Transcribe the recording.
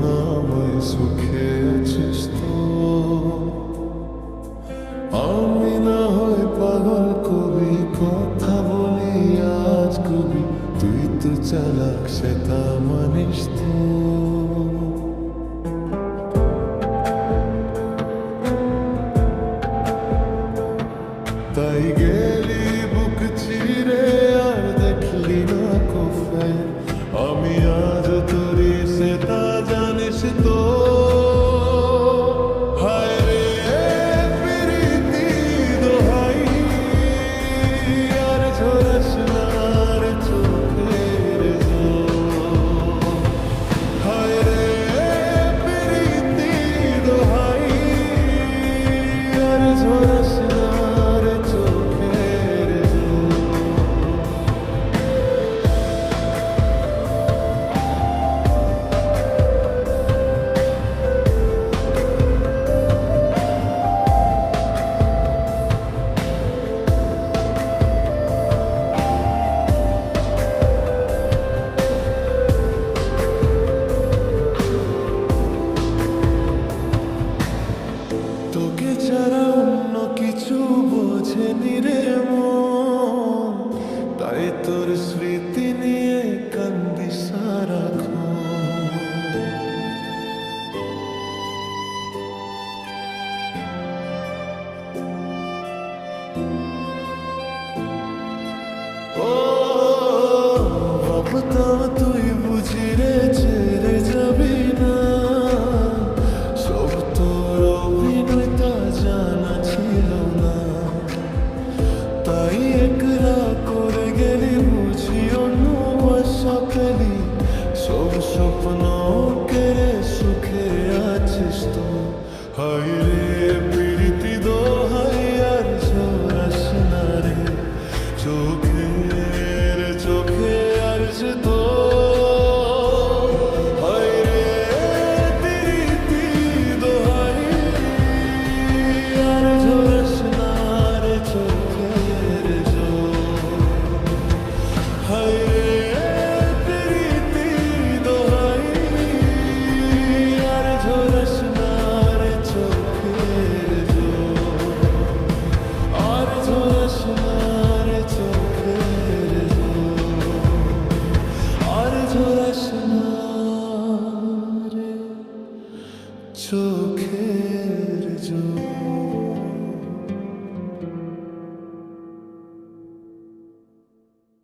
করুণাময় সুখে আছিস তো? আমি না হয় পাগল কবি, কথা বলি আজ কবি, তুই তো চালাক সেটা মানিস তো? তাই গেলি বুক চিরে আর দেখলি না কফে, আমি আজ তোরি সেটা জানিস তো? হায় রে প্রীতি দোহাই, আর ঝরস না রে চোখের জল। হায় রে প্রীতি দোহাই, আর ঝরস না রে চোখের জল। তোকে ছাড়া অন্য কিছু বোঝেনি রে মন, তাই তোর স্মৃতি নিয়ে কান্দি সারাক্ষণ। ও ভাবতাম তুই বুঝি রে ছেড়ে যাবি না, সব তোর অভিনয় তা জানা ছিল না। তাই একলা করে গেলি বুঝি অন্য বাসা পেলি, সব স্বপ্ন কেড়ে সুখে আছিস তো? হায় রে প্রীতি দোহাই, আর ঝরাস না রে চোখের চোখে আর সে তো? হায় রে প্রীতি দোহাই, আর ঝরস না রে চোখের জল। হায় রে প্রীতি দোহাই, আর ঝরস না রে চোখের জল। আর ঝরস না রে চোখের জল। আর ঝরস